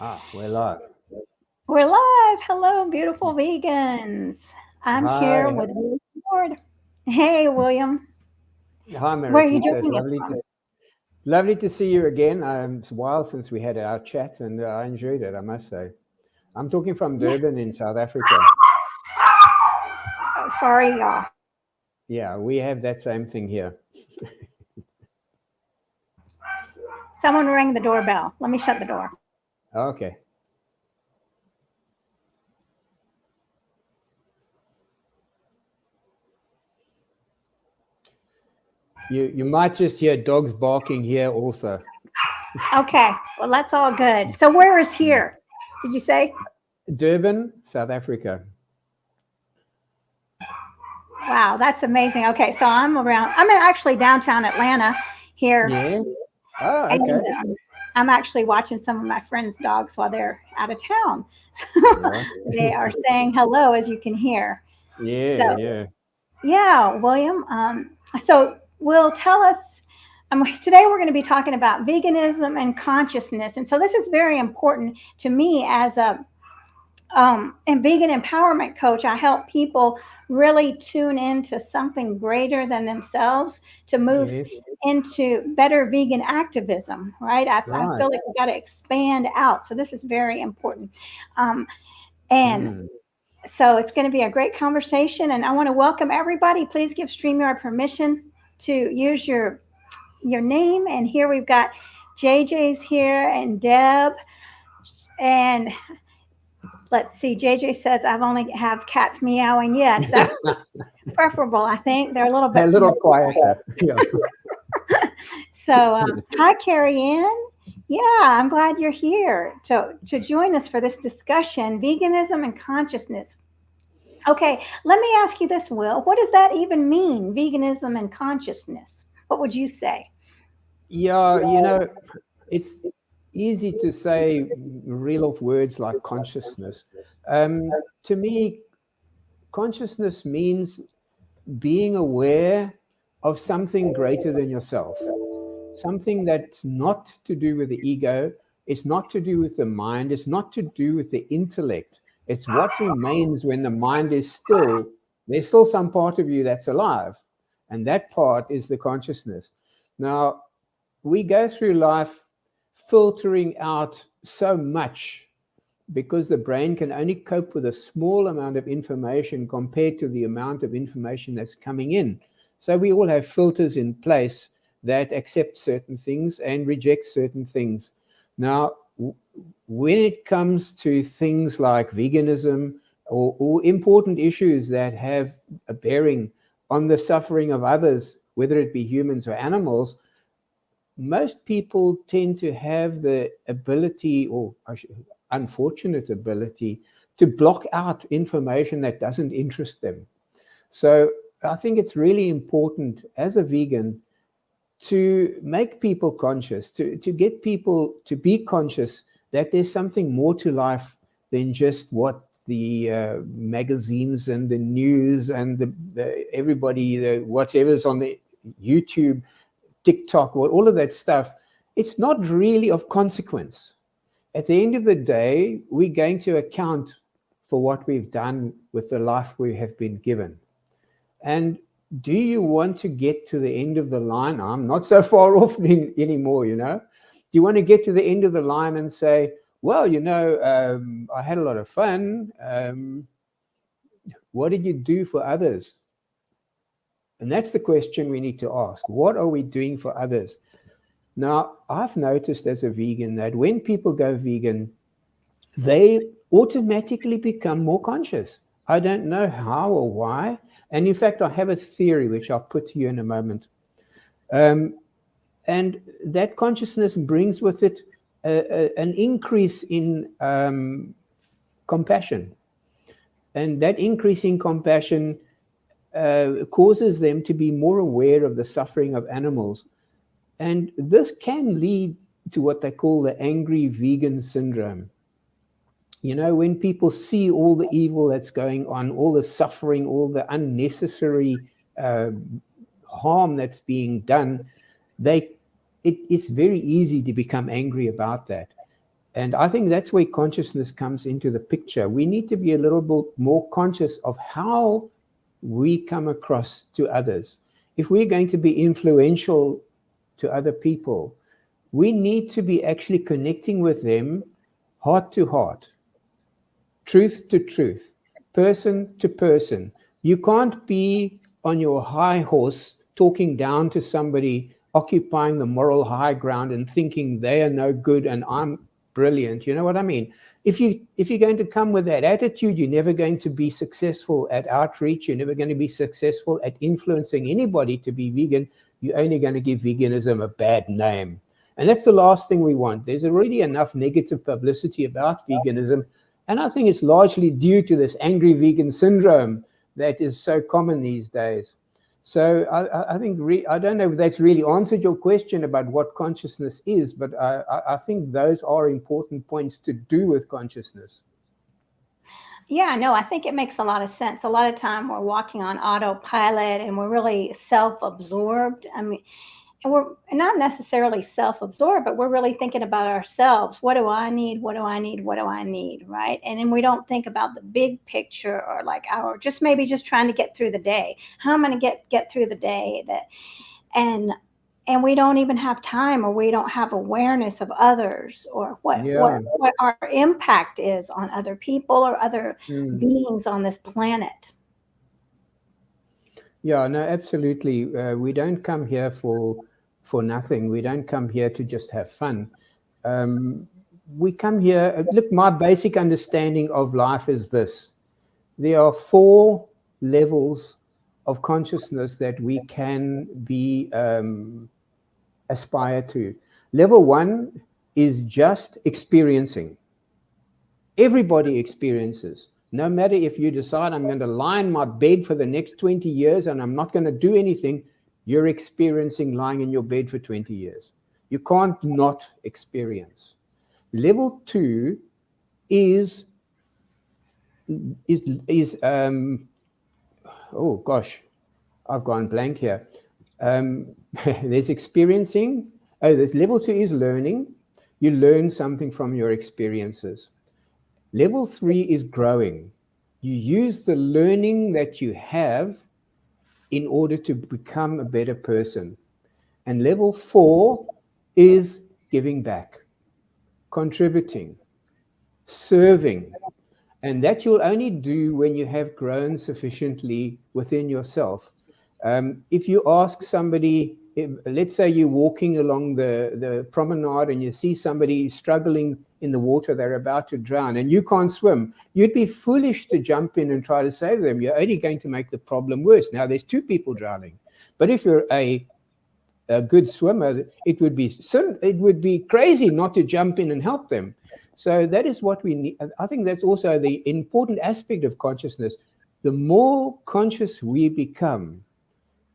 We're live. We're live. Hello, beautiful vegans. I'm here Hi, with William Ward. Hey, William. hi, Where are you Mariquita. It's joining us from? lovely to see you again. It's a while since we had our chat, and I enjoyed it. I must say. I'm talking from Yeah. Durban in South Africa. Oh, sorry, y'all. Yeah, we have that same thing here. Someone rang the doorbell. Let me shut the door. Okay. You might just hear dogs barking here also. Okay. Well, that's all good. So, where is Mm. here? Did you say? Durban, South Africa. Wow, that's amazing. Okay. So, I'm actually downtown Atlanta here, Yeah. Oh, and okay. I'm actually watching some of my friends' dogs while they're out of town. Yeah. They are saying hello, as you can hear. So, Yeah, yeah. yeah, William. So, will tell us. Today, we're going to be talking about veganism and consciousness, and so this is very important to me as a vegan empowerment coach. I help people really tune into something greater than themselves to move Yes. into better vegan activism. Right? I Right. feel like we got to expand out. So this is very important. Um, and Mm. so it's going to be a great conversation, and I want to welcome everybody. Please give StreamYard permission to use your name. And here we've got JJ's here and Deb. And let's see, JJ says I've only have cats meowing. Yes, that's preferable. I think they're a little A bit little more. quieter. Yeah. So hi, Carrie Ann. Yeah, I'm glad you're here to join us for this discussion, veganism and consciousness. Okay, let me ask you this, Will. What does that even mean, veganism and consciousness? What would you say? Yeah, it's easy to say, reel off words like consciousness. To me, consciousness means being aware of something greater than yourself, something that's not to do with the ego, it's not to do with the mind, it's not to do with the intellect. It's what remains when the mind is still. There's still some part of you that's alive, and that part is the consciousness. Now, we go through life filtering out so much because the brain can only cope with a small amount of information compared to the amount of information that's coming in. So we all have filters in place that accept certain things and reject certain things. Now, when it comes to things like veganism or important issues that have a bearing on the suffering of others, whether it be humans or animals, most people tend to have the ability, or unfortunate ability, to block out information that doesn't interest them. So I think it's really important as a vegan to make people conscious, to get people to be conscious that there's something more to life than just what the magazines and the news and whatever's on the YouTube, TikTok, all of that stuff. It's not really of consequence. At the end of the day, we're going to account for what we've done with the life we have been given. And do you want to get to the end of the line? I'm not so far off anymore, Do you want to get to the end of the line and say, well, I had a lot of fun. What did you do for others? And that's the question we need to ask. What are we doing for others? Now, I've noticed as a vegan that when people go vegan, they automatically become more conscious. I don't know how or why. And in fact, I have a theory which I'll put to you in a moment. Um, and that consciousness brings with it an increase in compassion. And that increase in compassion causes them to be more aware of the suffering of animals. And this can lead to what they call the angry vegan syndrome. When people see all the evil that's going on, all the suffering, all the unnecessary uh, harm that's being done, it's very easy to become angry about that. And I think that's where consciousness comes into the picture. We need to be a little bit more conscious of how we come across to others. If we're going to be influential to other people, we need to be actually connecting with them heart to heart, truth to truth, person to person. You can't be on your high horse talking down to somebody, occupying the moral high ground and thinking they are no good and I'm brilliant. You know what I mean? If you're going to come with that attitude, you're never going to be successful at outreach. You're never going to be successful at influencing anybody to be vegan. You're only going to give veganism a bad name. And that's the last thing we want. There's already enough negative publicity about veganism. And I think it's largely due to this angry vegan syndrome that is so common these days. So I think, I don't know if that's really answered your question about what consciousness is, but I think those are important points to do with consciousness. Yeah, no, I think it makes a lot of sense. A lot of time we're walking on autopilot and we're really self-absorbed. I mean, and we're not necessarily self-absorbed, but we're really thinking about ourselves. What do I need? What do I need? What do I need? Right? And then we don't think about the big picture, or like our just maybe just trying to get through the day. How am I going to get through the day? And we don't even have time, or we don't have awareness of others, or what our impact is on other people or other beings on this planet. Yeah, no, absolutely. We don't come here for nothing. We don't come here to just have fun. We come here, look, my basic understanding of life is this. There are 4 levels of consciousness that we can be aspire to. Level 1 is just experiencing. Everybody experiences. No matter if you decide I'm going to lie in my bed for the next 20 years and I'm not going to do anything, you're experiencing lying in your bed for 20 years. You can't not experience. Level 2 is oh gosh, I've gone blank here. There's experiencing. There's level 2 is learning. You learn something from your experiences. Level 3 is growing. You use the learning that you have in order to become a better person. And level 4 is giving back, contributing, serving. And that you'll only do when you have grown sufficiently within yourself. If you ask somebody, let's say you're walking along the promenade and you see somebody struggling in the water, they're about to drown, and you can't swim, you'd be foolish to jump in and try to save them. You're only going to make the problem worse. Now there's 2 people drowning. But if you're a good swimmer, it would be crazy not to jump in and help them. So that is what we need. I think that's also the important aspect of consciousness. The more conscious we become,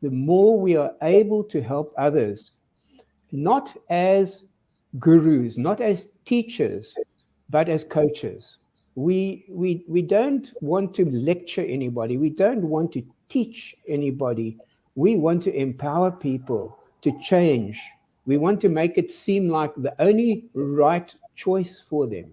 the more we are able to help others, not as gurus, not as teachers, but as coaches. We don't want to lecture anybody. We don't want to teach anybody. We want to empower people to change. We want to make it seem like the only right choice for them.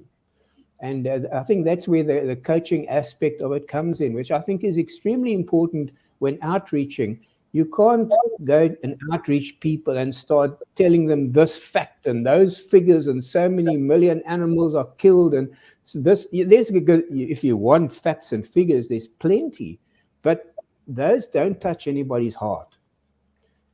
And I think that's where the coaching aspect of it comes in, which I think is extremely important when outreaching. You can't go and outreach people and start telling them this fact and those figures and so many million animals are killed. And so there's a good, if you want facts and figures, there's plenty, but those don't touch anybody's heart.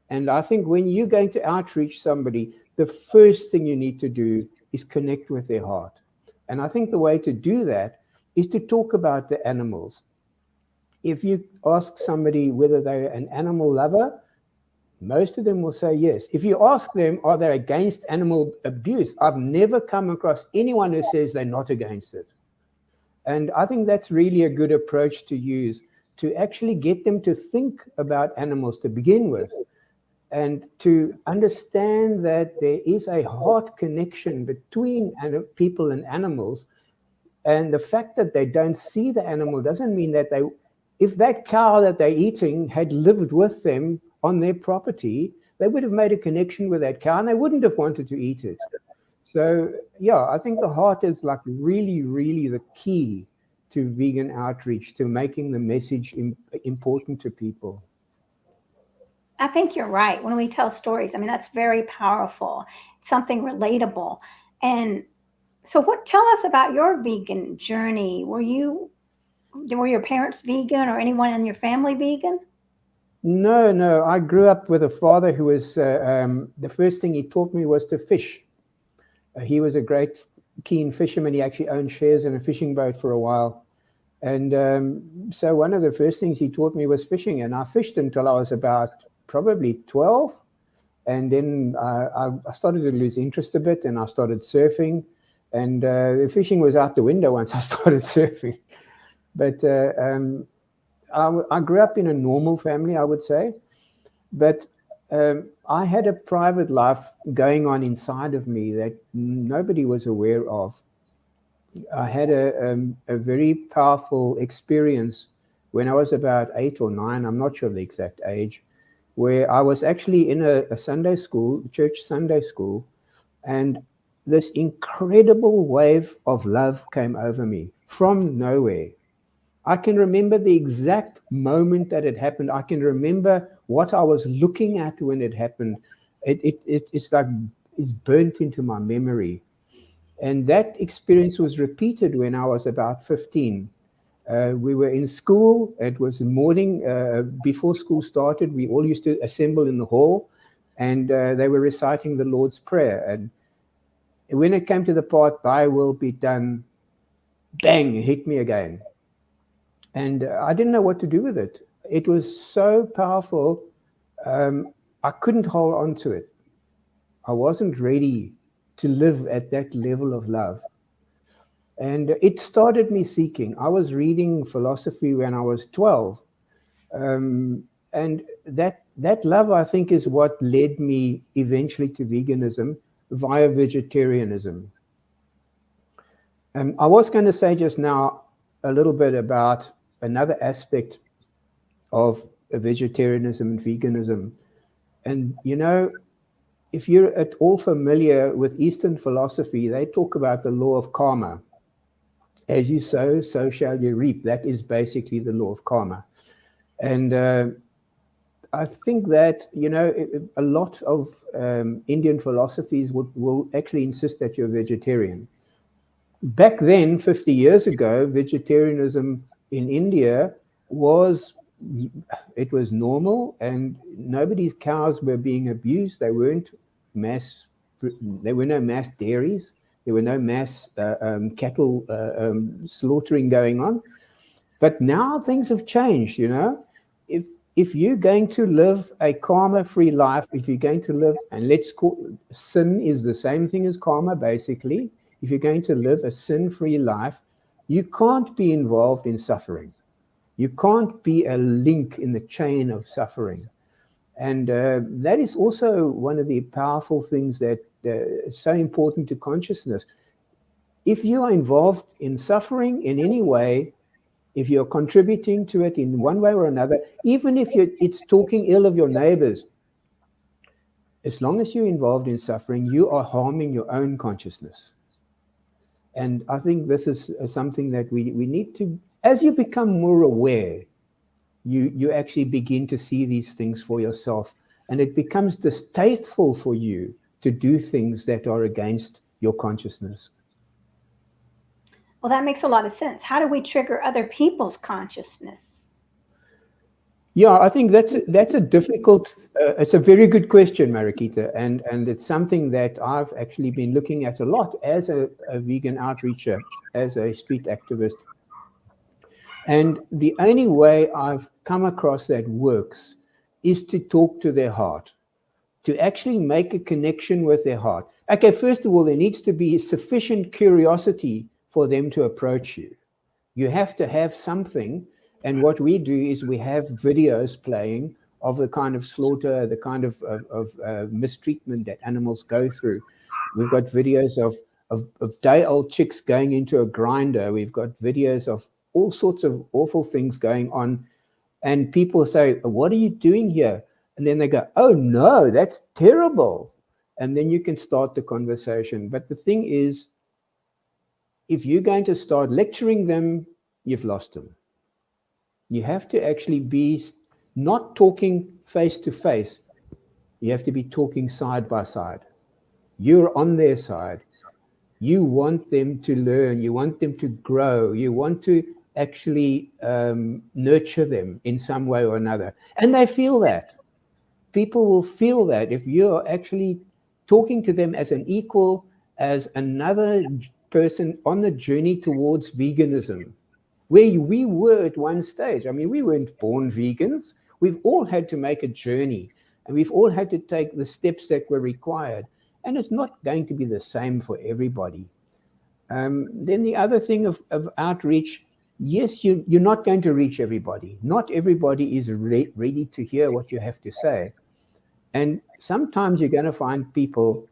And I think when you're going to outreach somebody, the first thing you need to do is connect with their heart. And I think the way to do that is to talk about the animals. If you ask somebody whether they're an animal lover, most of them will say yes. If you ask them, are they against animal abuse? I've never come across anyone who says they're not against it. And I think that's really a good approach to use, to actually get them to think about animals to begin with, and to understand that there is a heart connection between people and animals. And the fact that they don't see the animal doesn't mean that if that cow that they're eating had lived with them on their property, they would have made a connection with that cow and they wouldn't have wanted to eat it. So yeah, I think the heart is like really, really the key to vegan outreach, to making the message important to people. I think you're right. When we tell stories, I mean, that's very powerful. It's something relatable. And so tell us about your vegan journey. Were your parents vegan or anyone in your family vegan? No, no. I grew up with a father who was, the first thing he taught me was to fish. He was a great, keen fisherman. He actually owned shares in a fishing boat for a while. And so one of the first things he taught me was fishing. And I fished until I was about probably 12. And then I started to lose interest a bit, and I started surfing. And the fishing was out the window once I started surfing. But I grew up in a normal family, I would say. But I had a private life going on inside of me that nobody was aware of. I had a very powerful experience when I was about 8 or 9, I'm not sure the exact age, where I was actually in a Sunday school, church Sunday school, and this incredible wave of love came over me from nowhere. I can remember the exact moment that it happened. I can remember what I was looking at when it happened. It's like it's burnt into my memory. And that experience was repeated when I was about 15. We were in school. It was the morning before school started. We all used to assemble in the hall, and they were reciting the Lord's Prayer. And when it came to the part, "Thy will be done," bang, it hit me again. And I didn't know what to do with it. It was so powerful. I couldn't hold on to it. I wasn't ready to live at that level of love. And it started me seeking. I was reading philosophy when I was 12. And that love, I think, is what led me eventually to veganism via vegetarianism. I was going to say just now a little bit about another aspect of vegetarianism and veganism. And, if you're at all familiar with Eastern philosophy, they talk about the law of karma. As you sow, so shall you reap. That is basically the law of karma. And I think that, a lot of Indian philosophies will actually insist that you're vegetarian. Back then, 50 years ago, vegetarianism in India was normal, and nobody's cows were being abused. There were no mass dairies. There were no mass cattle slaughtering going on. But now things have changed, If you're going to live a karma-free life, if you're going to live, and sin is the same thing as karma, basically. If you're going to live a sin-free life, you can't be involved in suffering. You can't be a link in the chain of suffering. And that is also one of the powerful things that is so important to consciousness. If you are involved in suffering in any way, if you're contributing to it in one way or another, even if it's talking ill of your neighbors, as long as you're involved in suffering, you are harming your own consciousness. And I think this is something that we need to, as you become more aware, you actually begin to see these things for yourself, and it becomes distasteful for you to do things that are against your consciousness. Well, that makes a lot of sense. How do we trigger other people's consciousness? Yeah, I think that's a difficult, it's a very good question, Mariquita, and it's something that I've actually been looking at a lot as a vegan outreacher, as a street activist. And the only way I've come across that works is to talk to their heart, to actually make a connection with their heart. Okay, first of all, there needs to be sufficient curiosity for them to approach you. You have to have something. And what we do is we have videos playing of the kind of slaughter, the kind of mistreatment that animals go through. We've got videos of day-old chicks going into a grinder. We've got videos of all sorts of awful things going on. And people say, "What are you doing here?" And then they go, "Oh no, that's terrible." and then you can start the conversation. But the thing is, if you're going to start lecturing them, you've lost them. You have to actually be not talking face to face. You have to be talking side by side. You're on their side. You want them to learn. You want them to grow. You want to actually nurture them in some way or another. And they feel that. People will feel that if you're actually talking to them as an equal, as another person on the journey towards veganism, where we were at one stage. I mean, we weren't born vegans. We've all had to make a journey, and we've all had to take the steps that were required. And it's not going to be the same for everybody. Then the other thing of outreach, yes, you're not going to reach everybody. Not everybody is ready to hear what you have to say. And sometimes you're going to find people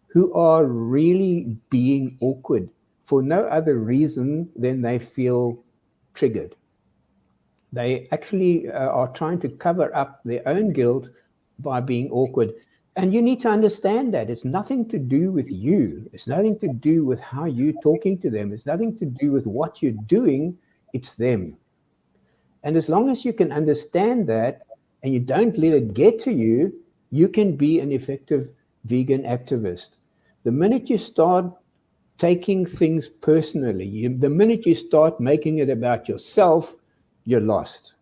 who are really being awkward for no other reason than they feel triggered. They actually are trying to cover up their own guilt by being awkward. And you need to understand that it's nothing to do with you. It's nothing to do with how you're talking to them. It's nothing to do with what you're doing. It's them. And as long as you can understand that and you don't let it get to you, you can be an effective vegan activist. The minute you start taking things personally, the minute you start making it about yourself, you're lost.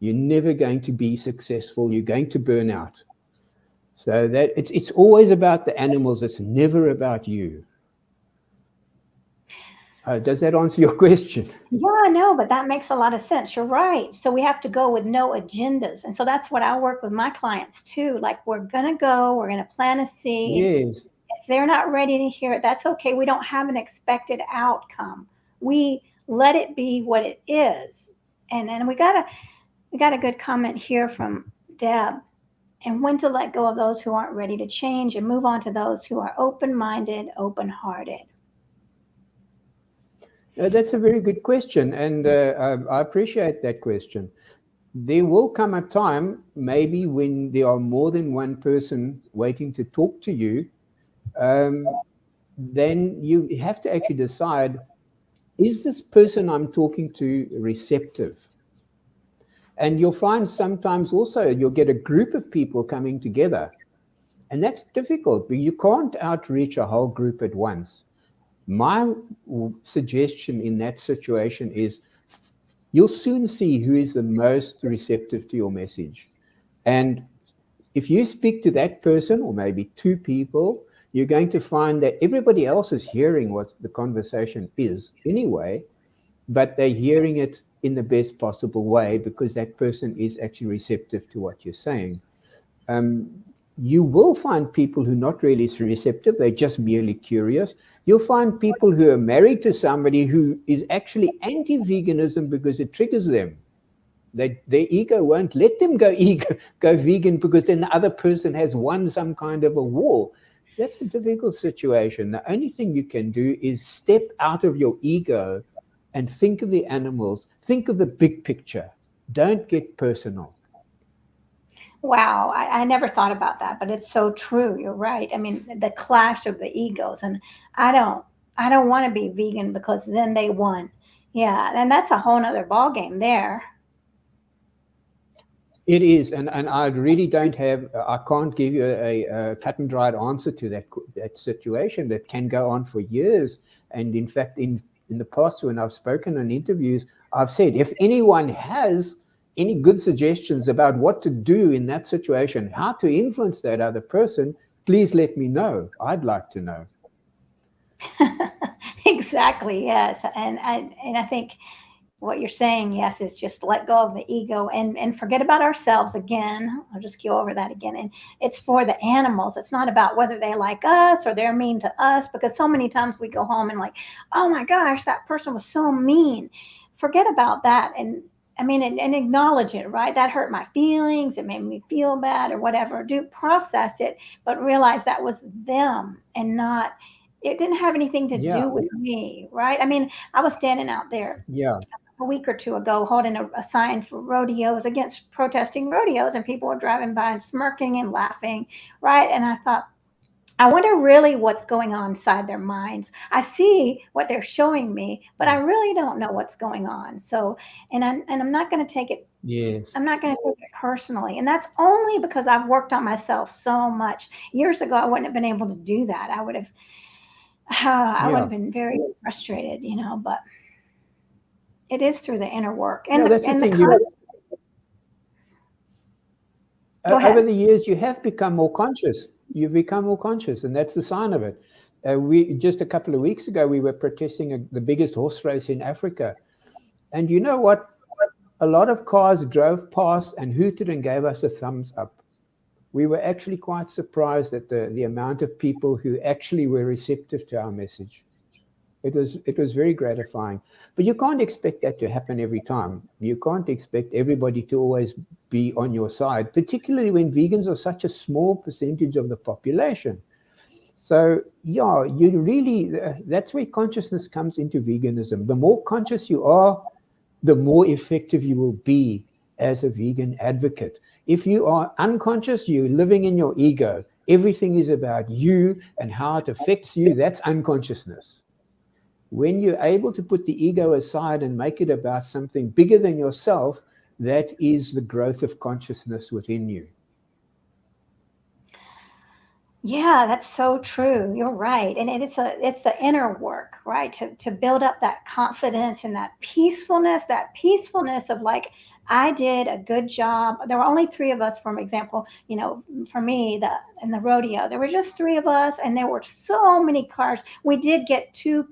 You're never going to be successful. You're going to burn out. So that it's always about the animals. It's never about you. Does that answer your question? Yeah, no, but that makes a lot of sense. You're right. So we have to go with no agendas. And so that's what I work with my clients too. Like, we're going to go, we're going to plant a seed. Yes. If they're not ready to hear it, that's okay. We don't have an expected outcome. We let it be what it is. And we got a good comment here from Deb. And when to let go of those who aren't ready to change and move on to those who are open-minded, open-hearted. That's a very good question, and I appreciate that question. There will come a time, maybe, when there are more than one person waiting to talk to you. Then you have to actually decide, is this person I'm talking to receptive? And you'll find sometimes also you'll get a group of people coming together. And that's difficult, but you can't outreach a whole group at once. My suggestion in that situation is you'll soon see who is the most receptive to your message. And if you speak to that person, or maybe two people, you're going to find that everybody else is hearing what the conversation is anyway, but they're hearing it in the best possible way because that person is actually receptive to what you're saying. You will find people who are not really receptive, they're just merely curious. You'll find people who are married to somebody who is actually anti-veganism because it triggers them. Their ego won't let them go vegan because then the other person has won some kind of a war. That's a difficult situation. The only thing you can do is step out of your ego and think of the animals, think of the big picture. Don't get personal. Wow, I never thought about that, but it's so true. You're right. I mean, the clash of the egos, and I don't want to be vegan because then they won. Yeah, and that's a whole nother ball game there. It is, and I really don't have, I can't give you a cut and dried answer to that situation that can go on for years. And in fact, in the past, when I've spoken in interviews, I've said, if anyone has any good suggestions about what to do in that situation, how to influence that other person, please let me know. I'd like to know. Exactly, yes. And I think what you're saying, yes, is just let go of the ego and forget about ourselves again. I'll just go over that again. And it's for the animals. It's not about whether they like us or they're mean to us, because so many times we go home and like, oh my gosh, that person was so mean. Forget about that. And I mean, and acknowledge it, right? That hurt my feelings. It made me feel bad or whatever. Do process it, but realize that was them and not, it didn't have anything to do with me, right? I mean, I was standing out there a week or two ago holding a sign for rodeos, against protesting rodeos, and people were driving by and smirking and laughing, right? And I thought, I wonder really what's going on inside their minds. I see what they're showing me, but I really don't know what's going on. So, I'm not going to take it. Yes. I'm not going to take it personally, and that's only because I've worked on myself so much. Years ago, I wouldn't have been able to do that. I would Yeah. have been very frustrated, But it is through the inner work No, that's the thing. You Go over ahead. the years, you have become more conscious. You've become more conscious, and that's the sign of it. We just a couple of weeks ago, we were protesting the biggest horse race in Africa, and you know what? A lot of cars drove past and hooted and gave us a thumbs up. We were actually quite surprised at the amount of people who actually were receptive to our message. It was very gratifying. But you can't expect that to happen every time. You can't expect everybody to always be on your side, particularly when vegans are such a small percentage of the population. So yeah, you really, that's where consciousness comes into veganism. The more conscious you are, the more effective you will be as a vegan advocate. If you are unconscious, you're living in your ego. Everything is about you and how it affects you. That's unconsciousness. When you're able to put the ego aside and make it about something bigger than yourself, that is the growth of consciousness within you. Yeah, that's so true. You're right. And it's the inner work, right? To build up that confidence and that peacefulness of like, I did a good job. There were only three of us, for example, for me, in the rodeo, there were just three of us and there were so many cars. We did get two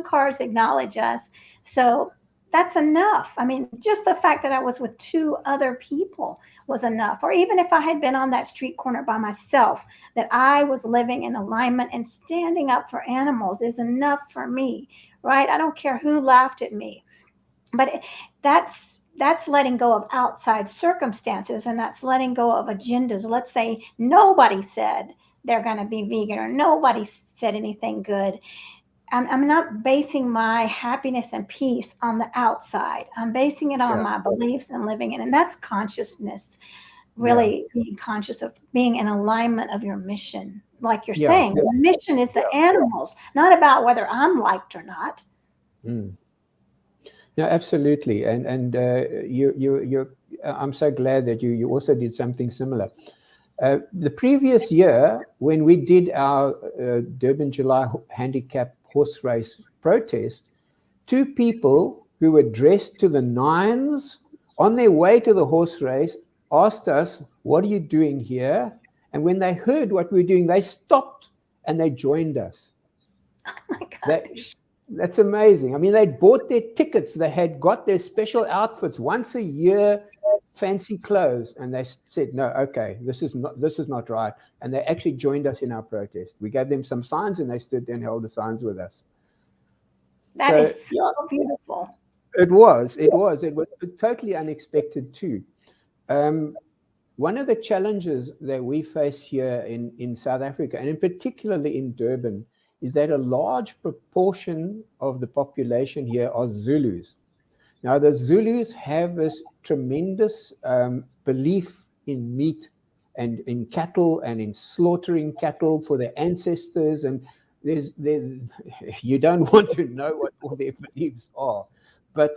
cars acknowledge us. So that's enough. I mean, just the fact that I was with two other people was enough. Or even if I had been on that street corner by myself, that I was living in alignment and standing up for animals is enough for me, right? I don't care who laughed at me. But that's letting go of outside circumstances, and that's letting go of agendas. Let's say nobody said they're going to be vegan, or nobody said anything good. I'm not basing my happiness and peace on the outside. I'm basing it on Yeah. my beliefs and living in, and that's consciousness. Yeah. Really being conscious of being in alignment of your mission. Like you're Yeah. saying, the mission is the animals, not about whether I'm liked or not. Mm. No, absolutely. And you're. I'm so glad that you also did something similar. The previous year, when we did our Durban July handicap horse race protest, two people who were dressed to the nines on their way to the horse race asked us, "What are you doing here?" And when they heard what we were doing, they stopped and they joined us. Oh my That, gosh. that's amazing. I mean, they'd bought their tickets, they had got their special outfits once a year, fancy clothes, and they said, "No, okay, this is not right." And they actually joined us in our protest. We gave them some signs, and they stood there and held the signs with us. That So is yeah, so beautiful. it was totally unexpected too. Um, One of the challenges that we face here in South Africa, and in particularly in Durban, is that a large proportion of the population here are Zulus. Now, the Zulus have this tremendous belief in meat and in cattle and in slaughtering cattle for their ancestors. And there, you don't want to know what all their beliefs are. But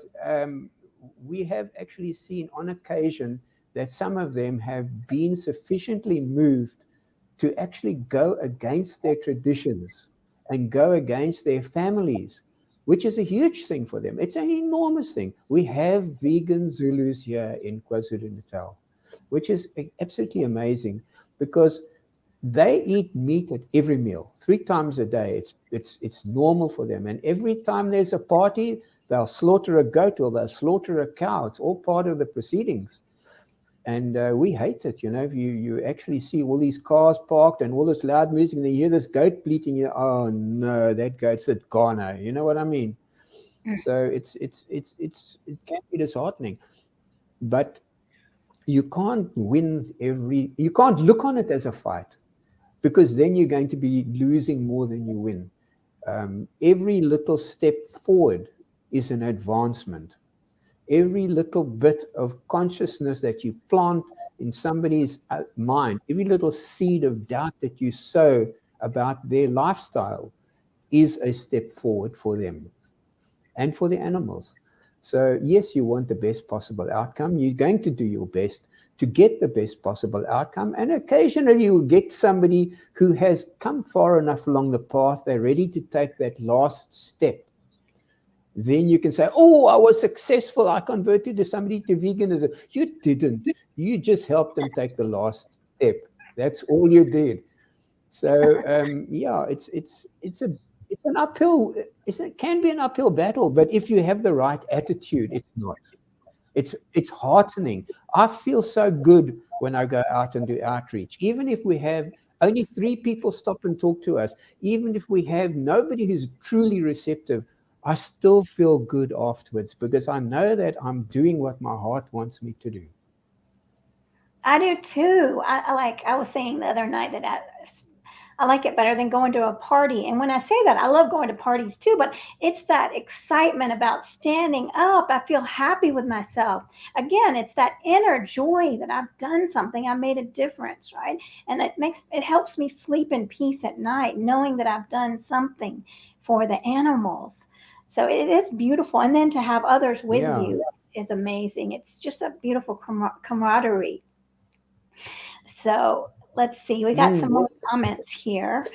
we have actually seen on occasion that some of them have been sufficiently moved to actually go against their traditions and go against their families, which is a huge thing for them. It's an enormous thing. We have vegan Zulus here in KwaZulu-Natal, which is absolutely amazing because they eat meat at every meal, 3 times a day. It's normal for them. And every time there's a party, they'll slaughter a goat or they'll slaughter a cow. It's all part of the proceedings. And we hate it, if you actually see all these cars parked and all this loud music, and you hear this goat bleating, oh no, that goat's at Ghana. You know what I mean? So it can be disheartening, but you can't you can't look on it as a fight, because then you're going to be losing more than you win. Every little step forward is an advancement. Every little bit of consciousness that you plant in somebody's mind, every little seed of doubt that you sow about their lifestyle is a step forward for them and for the animals. So yes, you want the best possible outcome. You're going to do your best to get the best possible outcome. And occasionally you'll get somebody who has come far enough along the path, they're ready to take that last step. Then you can say, oh, I was successful. I converted to somebody to veganism. You didn't. You just helped them take the last step. That's all you did. So yeah, it's an uphill. It can be an uphill battle, but if you have the right attitude, it's not. It's heartening. I feel so good when I go out and do outreach, even if we have only 3 people stop and talk to us, even if we have nobody who's truly receptive. I still feel good afterwards because I know that I'm doing what my heart wants me to do. I do too. I was saying the other night that I like it better than going to a party. And when I say that, I love going to parties too, but it's that excitement about standing up. I feel happy with myself. Again, it's that inner joy that I've done something. I made a difference, right? And it helps me sleep in peace at night, knowing that I've done something for the animals. So it is beautiful. And then to have others with you is amazing. It's just a beautiful camaraderie. So let's see. We got some more comments here.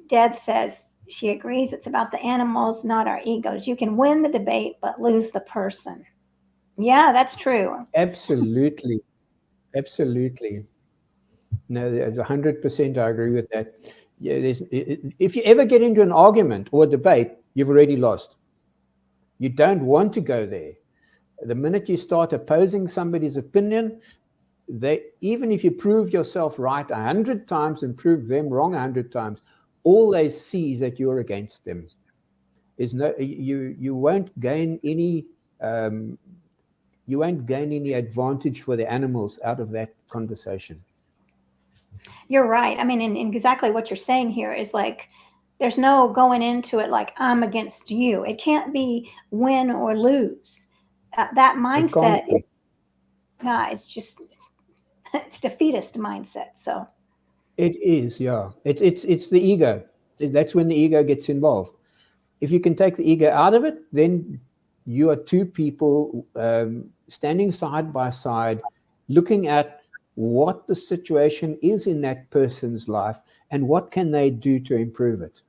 Deb says she agrees it's about the animals, not our egos. You can win the debate, but lose the person. Yeah, that's true. Absolutely. Absolutely. No, 100% I agree with that. Yeah, if you ever get into an argument or a debate, you've already lost. You don't want to go there. The minute you start opposing somebody's opinion, even if you prove yourself right 100 times and prove them wrong 100 times, all they see is that you're against them. You won't gain any advantage for the animals out of that conversation. You're right. I mean, and exactly what you're saying here is like, there's no going into it like I'm against you. It can't be win or lose. That mindset it's defeatist mindset. So it is, yeah. It's the ego. That's when the ego gets involved. If you can take the ego out of it, then you are 2 people standing side by side, looking at what the situation is in that person's life and what can they do to improve it.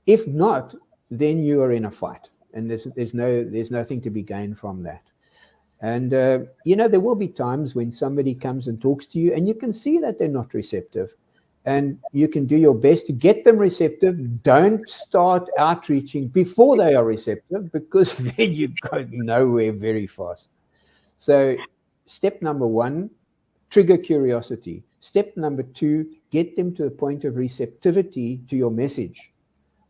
If not, then you are in a fight, and there's nothing to be gained from that. And there will be times when somebody comes and talks to you and you can see that they're not receptive, and you can do your best to get them receptive. Don't start outreaching before they are receptive, because then you go nowhere very fast. So step number 1, trigger curiosity. Step number 2, get them to the point of receptivity to your message.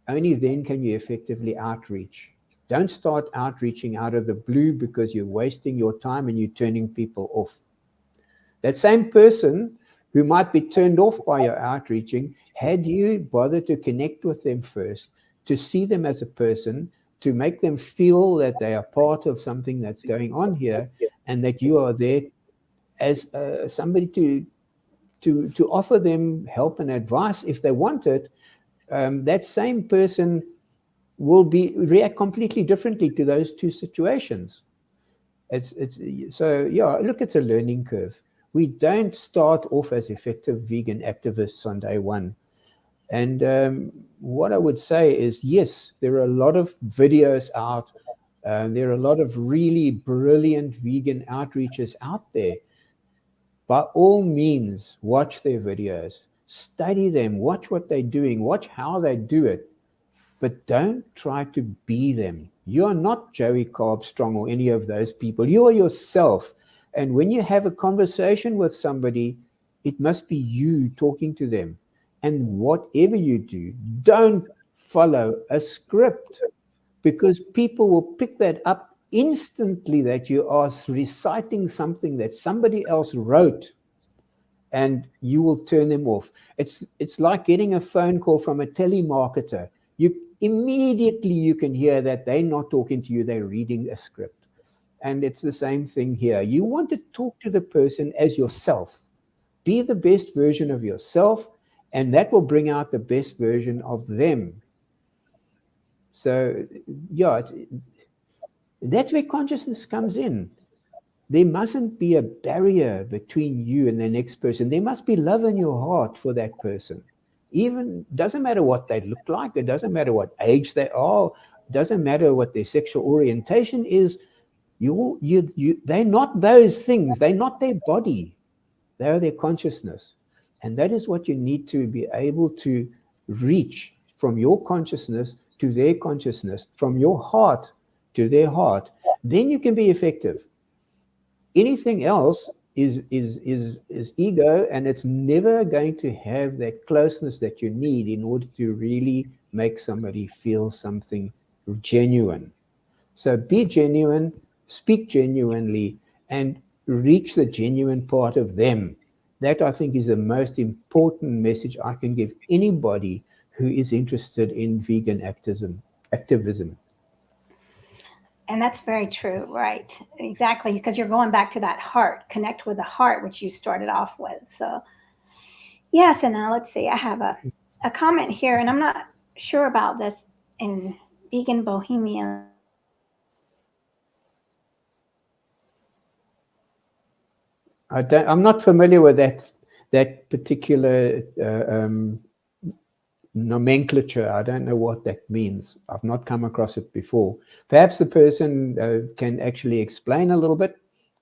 Only then can you effectively outreach. Don't start outreaching out of the blue, because you're wasting your time and you're turning people off. That same person who might be turned off by your outreaching, had you bothered to connect with them first, to see them as a person, to make them feel that they are part of something that's going on here, and that you are there as somebody to offer them help and advice if they want it, that same person will react completely differently to those 2 situations. So yeah, look, it's a learning curve. We don't start off as effective vegan activists on day 1. And what I would say is, yes, there are a lot of videos out. There are a lot of really brilliant vegan outreachers out there. By all means, watch their videos, study them, watch what they're doing, watch how they do it, but don't try to be them. You are not Joey Carbstrong or any of those people. You are yourself. And when you have a conversation with somebody, it must be you talking to them. And whatever you do, don't follow a script, because people will pick that up instantly, that you are reciting something that somebody else wrote, and you will turn them off. It's like getting a phone call from a telemarketer. You can hear that they're not talking to you, they're reading a script. And it's the same thing here. You want to talk to the person as yourself. Be the best version of yourself, and that will bring out the best version of them. So, yeah, that's where consciousness comes in. There mustn't be a barrier between you and the next person. There must be love in your heart for that person. Even doesn't matter what they look like, it doesn't matter what age they are, it doesn't matter what their sexual orientation is. They're not those things. They're not their body. They are their consciousness. And that is what you need to be able to reach from your consciousness to their consciousness, from your heart to their heart. Then you can be effective. Anything else is ego, and it's never going to have that closeness that you need in order to really make somebody feel something genuine. So be genuine, speak genuinely, and reach the genuine part of them. That, I think, is the most important message I can give anybody who is interested in vegan activism. And that's very true, right? Exactly, because you're going back to that heart, connect with the heart, which you started off with. So, yes, and now let's see. I have a comment here, and I'm not sure about this in Vegan Bohemian. I'm not familiar with that particular nomenclature. I don't know what that means. I've not come across it before. Perhaps the person can actually explain a little bit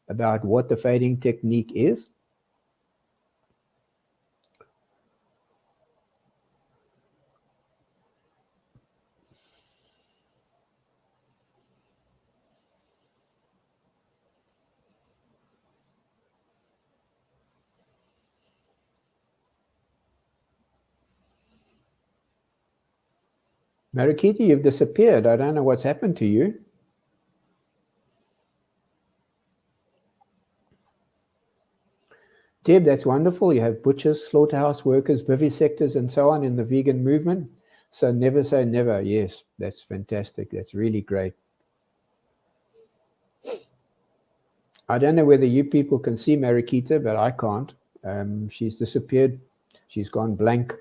about what the fading technique is. Mariquita, you've disappeared. I don't know what's happened to you. Deb, that's wonderful. You have butchers, slaughterhouse workers, vivisectors, and so on in the vegan movement. So never say never. Yes, that's fantastic. That's really great. I don't know whether you people can see Mariquita, but I can't. She's disappeared. She's gone blank.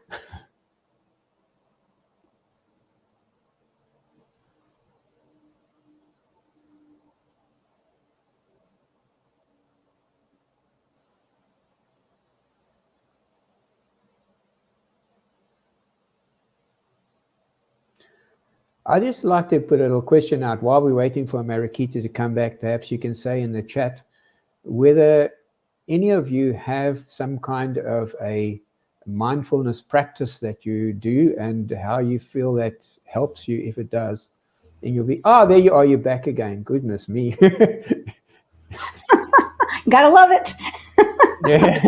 I just like to put a little question out while we're waiting for Mariquita to come back. Perhaps you can say in the chat whether any of you have some kind of a mindfulness practice that you do and how you feel that helps you, if it does. And you'll be, there you are, you're back again. Goodness me. Gotta love it. Yeah.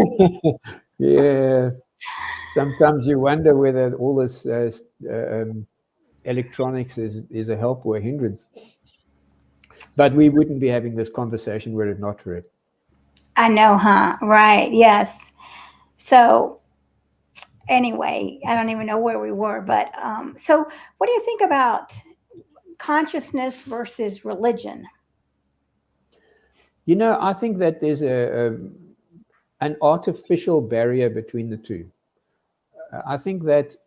Yeah. Sometimes you wonder whether all this electronics is a help or a hindrance. But we wouldn't be having this conversation were it not for it. I know, huh? Right. Yes. So anyway, I don't even know where we were, but so what do you think about consciousness versus religion? You know, I think that there's an artificial barrier between the two. I think that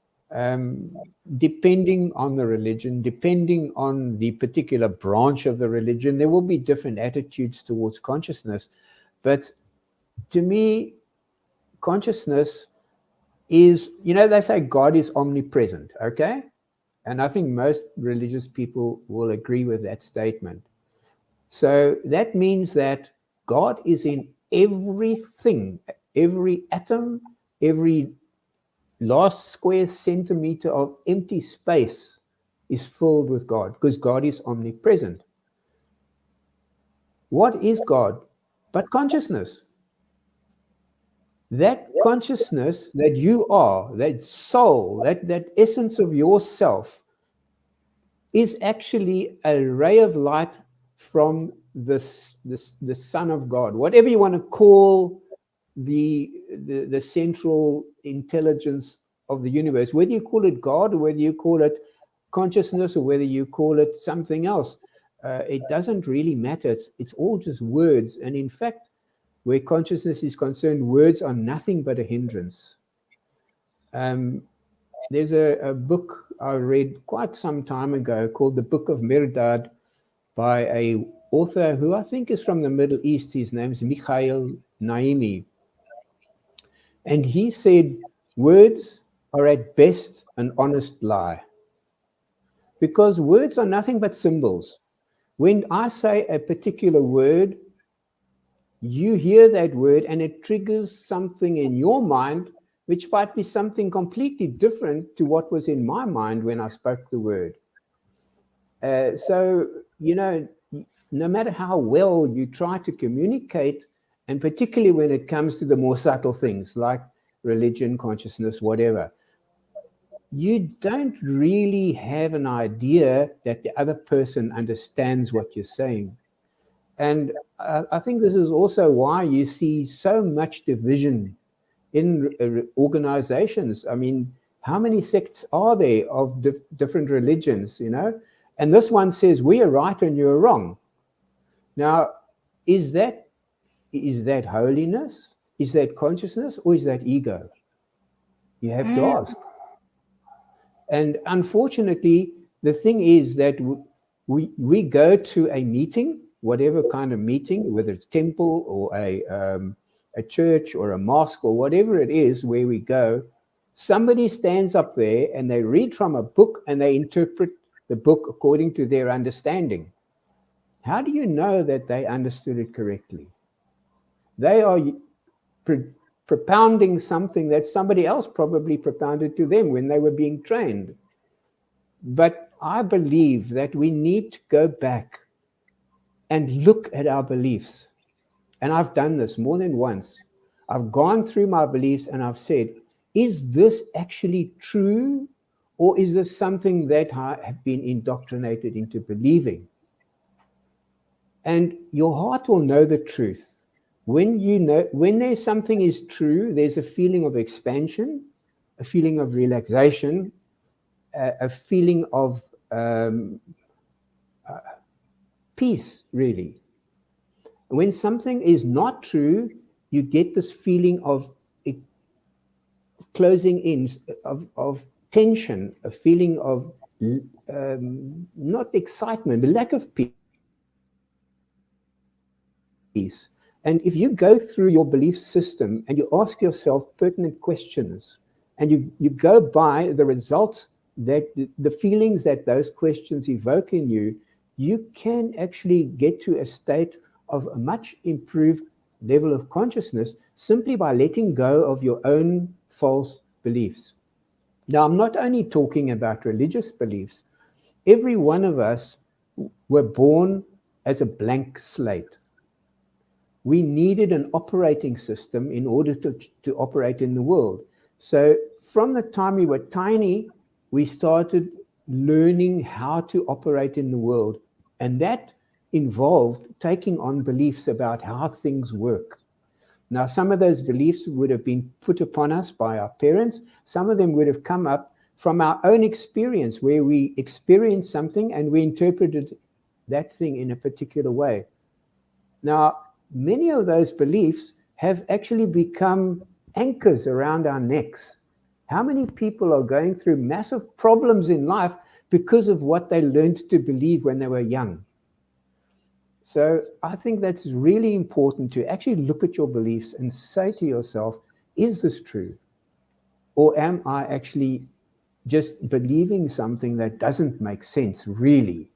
depending on the religion, depending on the particular branch of the religion, there will be different attitudes towards consciousness. But to me, consciousness is, you know, they say God is omnipresent, okay? And I think most religious people will agree with that statement. So that means that God is in everything, every atom, every last square centimeter of empty space is filled with God, because God is omnipresent. What is God but consciousness? That consciousness that you are, that soul, that essence of yourself, is actually a ray of light from the Son of God, whatever you want to call the central intelligence of the universe, whether you call it God or whether you call it consciousness or whether you call it something else. It doesn't really matter. It's all just words. And in fact, where consciousness is concerned, words are nothing but a hindrance. There's a book I read quite some time ago called The Book of Mirdad by a author who I think is from the Middle East. His name's Mikhail Naimi. And he said, words are at best an honest lie, because words are nothing but symbols. When I say a particular word, you hear that word and it triggers something in your mind, which might be something completely different to what was in my mind when I spoke the word. So, you know, no matter how well you try to communicate, and particularly when it comes to the more subtle things like religion, consciousness, whatever, you don't really have an idea that the other person understands what you're saying. And I think this is also why you see so much division in organizations. I mean, how many sects are there of different religions, you know? And this one says, we are right and you're wrong. Now, is that holiness? Is that consciousness? Or is that ego? You have to ask. And unfortunately, the thing is that we go to a meeting, whatever kind of meeting, whether it's temple or a church or a mosque or whatever it is where we go, somebody stands up there and they read from a book and they interpret the book according to their understanding. How do you know that they understood it correctly? They are propounding something that somebody else probably propounded to them when they were being trained. But I believe that we need to go back and look at our beliefs. And I've done this more than once. I've gone through my beliefs and I've said, is this actually true? Or is this something that I have been indoctrinated into believing? And your heart will know the truth. When there's something is true, there's a feeling of expansion, a feeling of relaxation, a feeling of peace, really. When something is not true, you get this feeling of closing in, of tension, a feeling of not excitement, but lack of peace. And if you go through your belief system and you ask yourself pertinent questions, and you go by the results that the feelings that those questions evoke in you, you can actually get to a state of a much improved level of consciousness simply by letting go of your own false beliefs. Now, I'm not only talking about religious beliefs. Every one of us were born as a blank slate. We needed an operating system in order to operate in the world. So from the time we were tiny, we started learning how to operate in the world. And that involved taking on beliefs about how things work. Now, some of those beliefs would have been put upon us by our parents. Some of them would have come up from our own experience, where we experienced something and we interpreted that thing in a particular way. Now, many of those beliefs have actually become anchors around our necks. How many people are going through massive problems in life because of what they learned to believe when they were young? So I think that's really important, to actually look at your beliefs and say to yourself, is this true? Or am I actually just believing something that doesn't make sense, really?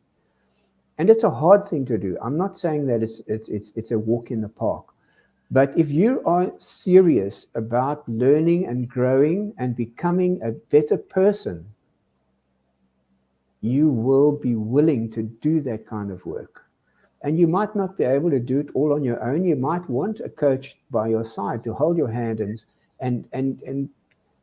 And it's a hard thing to do. I'm not saying that it's a walk in the park. But if you are serious about learning and growing and becoming a better person, you will be willing to do that kind of work. And you might not be able to do it all on your own. You might want a coach by your side to hold your hand, and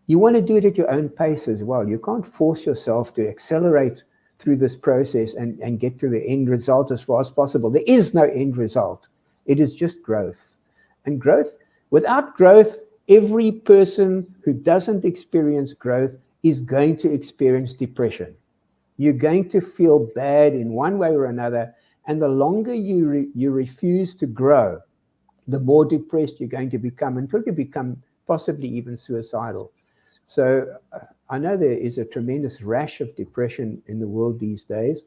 you want to do it at your own pace as well. You can't force yourself to accelerate through this process and get to the end result as far as possible. There is no end result. It is just growth. And growth, without growth, every person who doesn't experience growth is going to experience depression. You're going to feel bad in one way or another. And the longer you refuse to grow, the more depressed you're going to become, until you become possibly even suicidal. So I know there is a tremendous rash of depression in the world these days,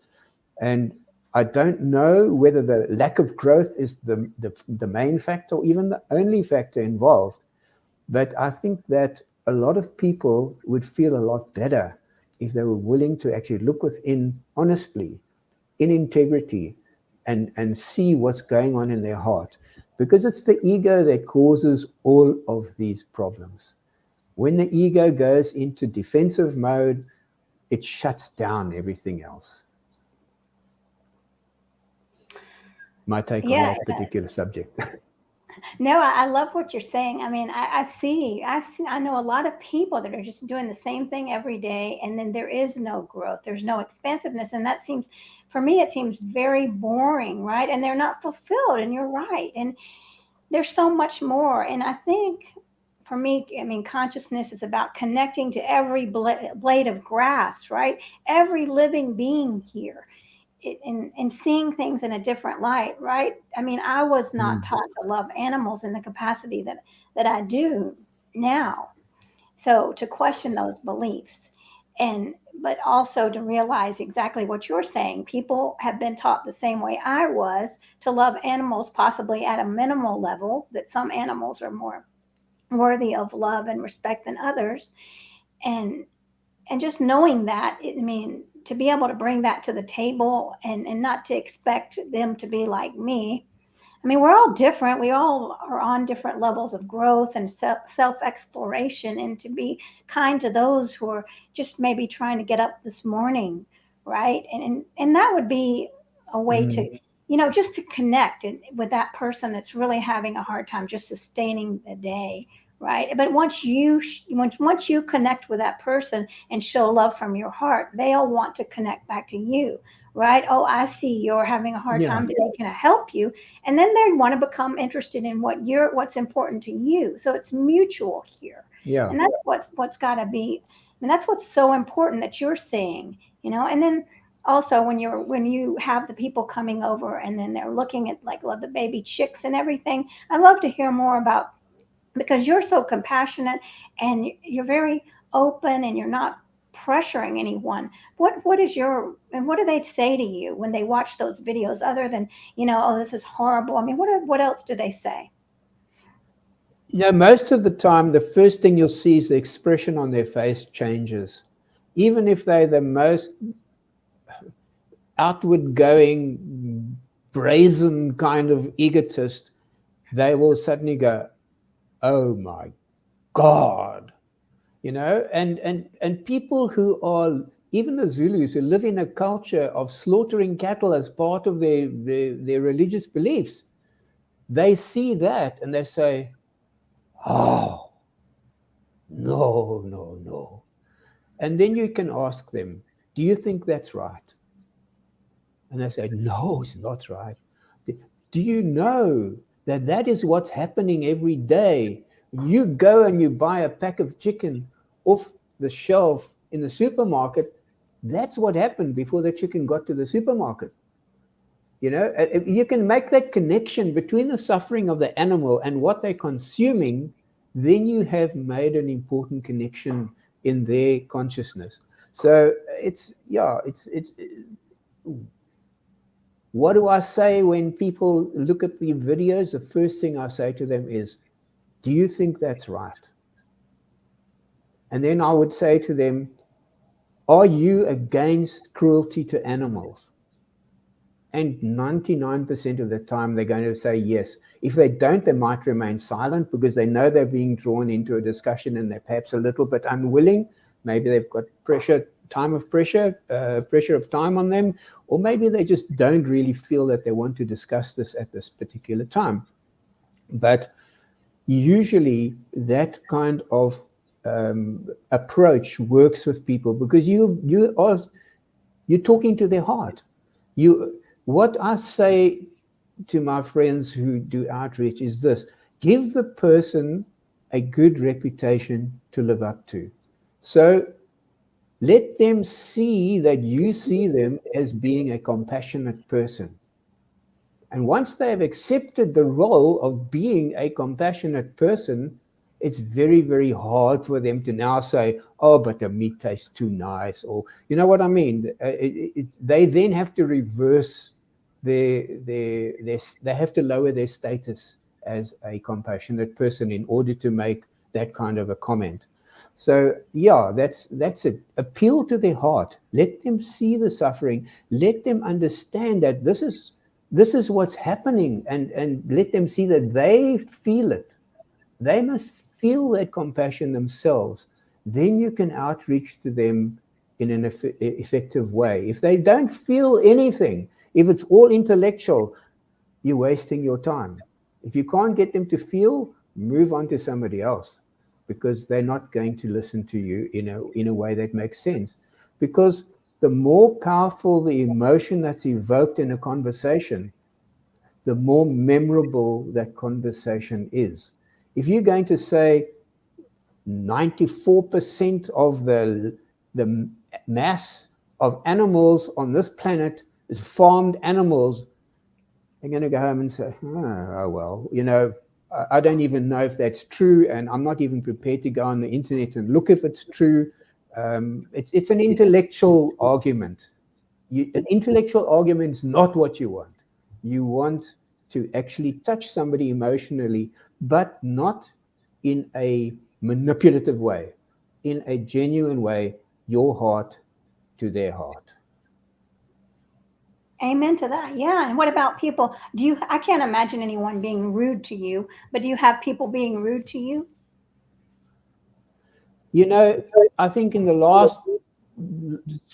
and I don't know whether the lack of growth is the main factor or even the only factor involved. But I think that a lot of people would feel a lot better if they were willing to actually look within honestly, in integrity, and see what's going on in their heart. Because it's the ego that causes all of these problems. When the ego goes into defensive mode, it shuts down everything else. My take on that particular subject. No, I love what you're saying. I mean, I know a lot of people that are just doing the same thing every day, and then there is no growth, there's no expansiveness, and that seems, for me, it seems very boring, right? And they're not fulfilled, and you're right. And there's so much more. And I think for me, I mean, consciousness is about connecting to every blade of grass, right? Every living being here. And seeing things in a different light, right? I mean, I was not taught to love animals in the capacity that I do now. So to question those beliefs, but also to realize exactly what you're saying. People have been taught the same way I was to love animals, possibly at a minimal level, that some animals are more worthy of love and respect than others. And just knowing that, I mean, to be able to bring that to the table, and not to expect them to be like me. I mean, we're all different. We all are on different levels of growth and self exploration, and to be kind to those who are just maybe trying to get up this morning, right? And that would be a way to, just to connect with that person that's really having a hard time just sustaining the day, right? But once you connect with that person and show love from your heart, they'll want to connect back to you, right? Oh, I see you're having a hard time today. Can I help you? And then they want to become interested in what's important to you. So it's mutual here. Yeah. And that's what's got to be. And that's what's so important that you're saying, And then also when you have the people coming over and then they're looking at like the baby chicks and everything, I'd love to hear more about, because you're so compassionate and you're very open and you're not pressuring anyone. What do they say to you when they watch those videos, other than, oh, this is horrible? I mean, what else do they say? Most of the time, the first thing you'll see is the expression on their face changes. Even if they're the most outward going, brazen kind of egotist, they will suddenly go, oh my God, and people who are, even the Zulus, who live in a culture of slaughtering cattle as part of their religious beliefs, they see that and they say, oh, no. And then you can ask them, do you think that's right? And they say, no, it's not right. Do you know that is what's happening every day? You go and you buy a pack of chicken off the shelf in the supermarket. That's what happened before the chicken got to the supermarket. If you can make that connection between the suffering of the animal and what they're consuming, then you have made an important connection in their consciousness. So what do I say when people look at the videos? The first thing I say to them is, do you think that's right? And then I would say to them, are you against cruelty to animals? And 99% of the time, they're going to say yes. If they don't, they might remain silent because they know they're being drawn into a discussion and they're perhaps a little bit unwilling. Maybe they've got pressure of time on them, or maybe they just don't really feel that they want to discuss this at this particular time. But usually that kind of approach works with people because you're talking to their heart. What I say to my friends who do outreach is this: give the person a good reputation to live up to. So let them see that you see them as being a compassionate person. And once they have accepted the role of being a compassionate person, it's very, very hard for them to now say, oh, but the meat tastes too nice, or you know what I mean. They then have to reverse they have to lower their status as a compassionate person in order to make that kind of a comment. So yeah, that's it. Appeal to their heart. Let them see the suffering. Let them understand that this is what's happening, and let them see that they feel it. They must feel that compassion themselves. Then you can outreach to them in an effective way. If they don't feel anything, if it's all intellectual, you're wasting your time. If you can't get them to feel, move on to somebody else, because they're not going to listen to you in a way that makes sense. Because the more powerful the emotion that's evoked in a conversation, the more memorable that conversation is. If you're going to say 94% of the mass of animals on this planet is farmed animals, they're going to go home and say, oh well, I don't even know if that's true, and I'm not even prepared to go on the internet and look if it's true. It's an intellectual argument. An intellectual argument is not what you want. You want to actually touch somebody emotionally, but not in a manipulative way, in a genuine way, your heart to their heart. Amen to that. Yeah. And what about people? I can't imagine anyone being rude to you, but do you have people being rude to you? I think in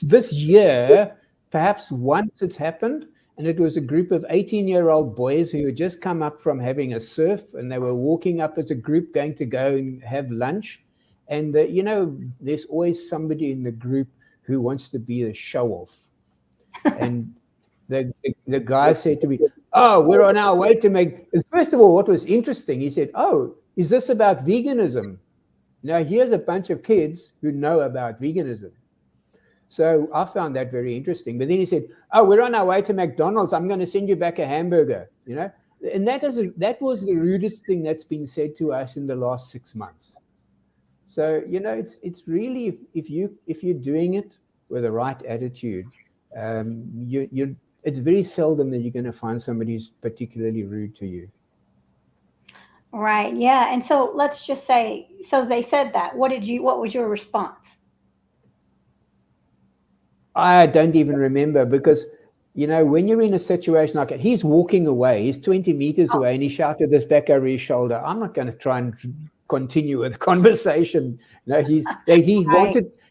this year, perhaps once it's happened, and it was a group of 18-year-old boys who had just come up from having a surf, and they were walking up as a group going to go and have lunch. And, there's always somebody in the group who wants to be a show-off. And the guy said to me, oh, we're on our way to make... First of all, what was interesting, he said, oh, is this about veganism? Now, here's a bunch of kids who know about veganism. So I found that very interesting. But then he said, oh, we're on our way to McDonald's. I'm going to send you back a hamburger, And that was the rudest thing that's been said to us in the last 6 months. So, it's really, if you're doing it with the right attitude, it's very seldom that you're going to find somebody who's particularly rude to you. Right. Yeah. And so let's just say, so they said that. What was your response? I don't even remember, because, when you're in a situation like that, he's walking away, he's 20 meters away, and he shouted this back over his shoulder. I'm not going to try and continue with the conversation. He right. He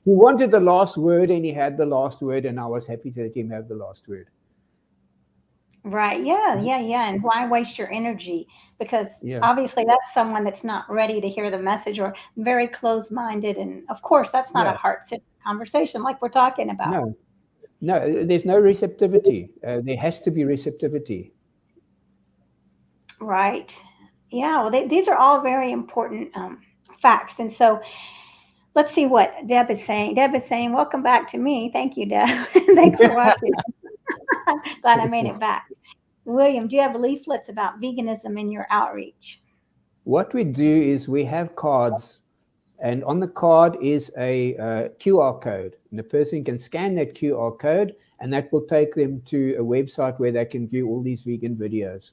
wanted the last word, and he had the last word, and I was happy to let him have the last word. Right. Yeah. And why waste your energy? Because obviously that's someone that's not ready to hear the message, or very closed-minded. And of course, that's not a heart-centered conversation like we're talking about. No, there's no receptivity. There has to be receptivity. Right. Yeah. Well, these are all very important facts. And so let's see what Deb is saying. Deb is saying, welcome back to me. Thank you, Deb. Thanks for watching. Glad I made it back. William, do you have leaflets about veganism in your outreach? What we do is we have cards, and on the card is a QR code. And the person can scan that QR code, and that will take them to a website where they can view all these vegan videos.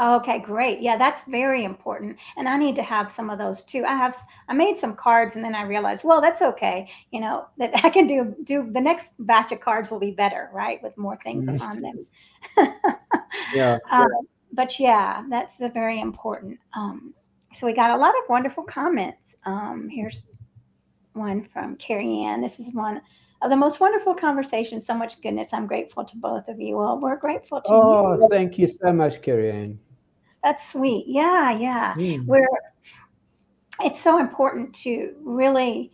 Okay, great. Yeah, that's very important. And I need to have some of those too. I made some cards, and then I realized, well, that's okay. That I can do the next batch of cards will be better, right? With more things on them. Yeah. But yeah, that's very important. So we got a lot of wonderful comments. Here's one from Carrie Ann. This is one of the most wonderful conversations. So much goodness. I'm grateful to both of you. Well, we're grateful to you. Oh, thank you so much, Carrie Ann. That's sweet. Yeah. It's so important to really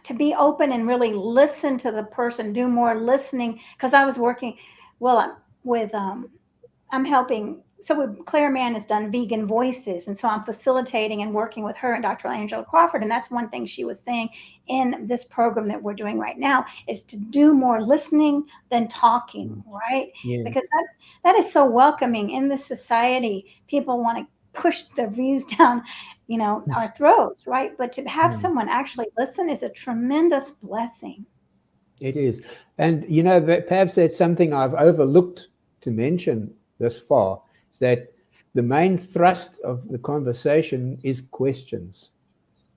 to be open and really listen to the person, do more listening. Because I was working, I'm helping. So Claire Mann has done Vegan Voices, and so I'm facilitating and working with her and Dr. Angela Crawford. And that's one thing she was saying in this program that we're doing right now, is to do more listening than talking, right? Yeah. Because that is so welcoming in this society. People want to push the views down, our throats, right? But to have someone actually listen is a tremendous blessing. It is. And, perhaps that's something I've overlooked to mention this far, is that the main thrust of the conversation is questions.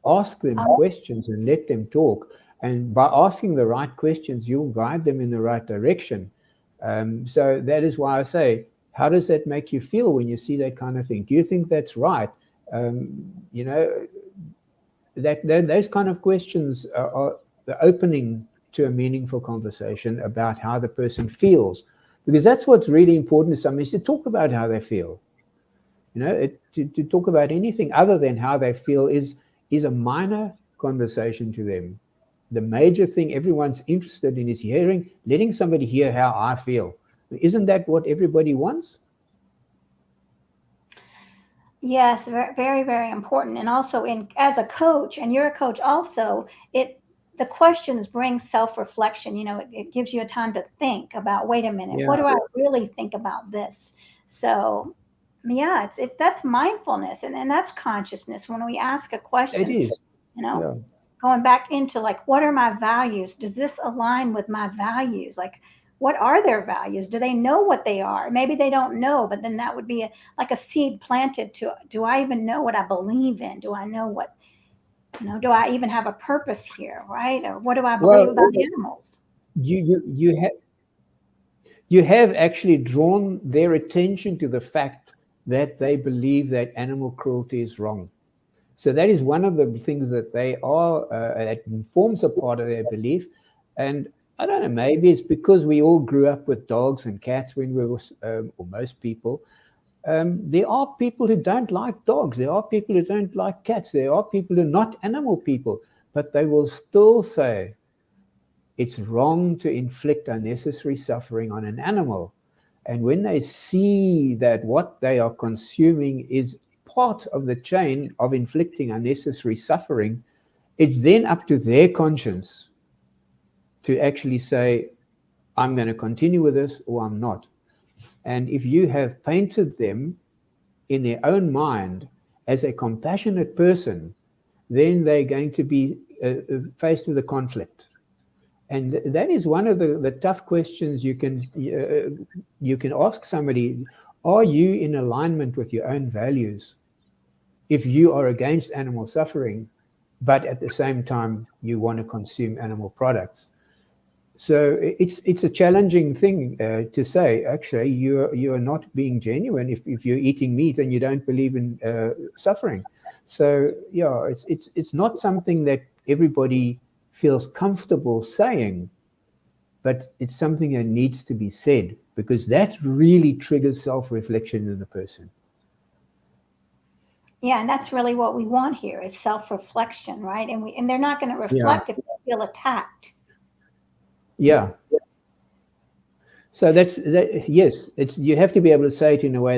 Ask them questions and let them talk. And by asking the right questions, you'll guide them in the right direction. So that is why I say, how does that make you feel when you see that kind of thing? Do you think that's right? Those kind of questions are the opening to a meaningful conversation about how the person feels, because that's what's really important to some is to talk about how they feel. To talk about anything other than how they feel is a minor conversation to them. The major thing everyone's interested in is letting somebody hear how I feel. Isn't that what everybody wants? Yes, very, very important. And also, as a coach, and you're a coach also, the questions bring self-reflection. It gives you a time to think about, wait a minute, what do I really think about this? So, yeah, that's mindfulness, and that's consciousness. When we ask a question, it is. Going back into like, what are my values? Does this align with my values? Like, what are their values? Do they know what they are? Maybe they don't know, but then that would be like a seed planted to, do I even know what I believe in? Do I know what, do I even have a purpose here, right? Or what do I believe about animals? You have actually drawn their attention to the fact that they believe that animal cruelty is wrong. So that is one of the things that they are, that forms a part of their belief. And I don't know, maybe it's because we all grew up with dogs and cats when we were, or most people. There are people who don't like dogs. There are people who don't like cats. There are people who are not animal people, but they will still say it's wrong to inflict unnecessary suffering on an animal. And when they see that what they are consuming is part of the chain of inflicting unnecessary suffering, it's then up to their conscience to actually say, I'm going to continue with this or I'm not. And if you have painted them in their own mind as a compassionate person, then they're going to be faced with a conflict. And that is one of the tough questions you can ask somebody. Are you in alignment with your own values? If you are against animal suffering, but at the same time you want to consume animal products. So it's a challenging thing to say, actually, you are not being genuine if you're eating meat and you don't believe in suffering. So yeah, it's not something that everybody feels comfortable saying, but it's something that needs to be said, because that really triggers self-reflection in the person. Yeah, and that's really what we want here is self-reflection, right? And they're not going to reflect if they feel attacked. Yeah. So yes, you have to be able to say it in a way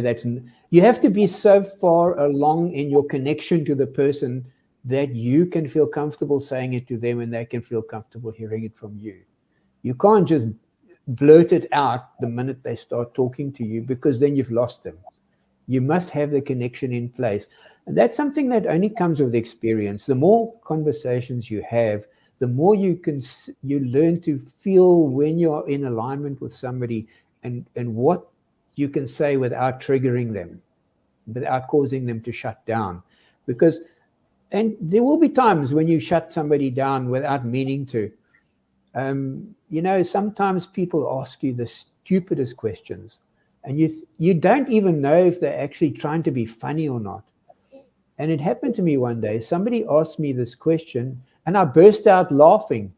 you have to be so far along in your connection to the person that you can feel comfortable saying it to them and they can feel comfortable hearing it from you. You can't just blurt it out the minute they start talking to you, because then you've lost them. You must have the connection in place. And that's something that only comes with experience. The more conversations you have, the more you learn to feel when you're in alignment with somebody and what you can say without triggering them, without causing them to shut down. And there will be times when you shut somebody down without meaning to. Sometimes people ask you the stupidest questions, and you don't even know if they're actually trying to be funny or not. And it happened to me one day. Somebody asked me this question, and I burst out laughing.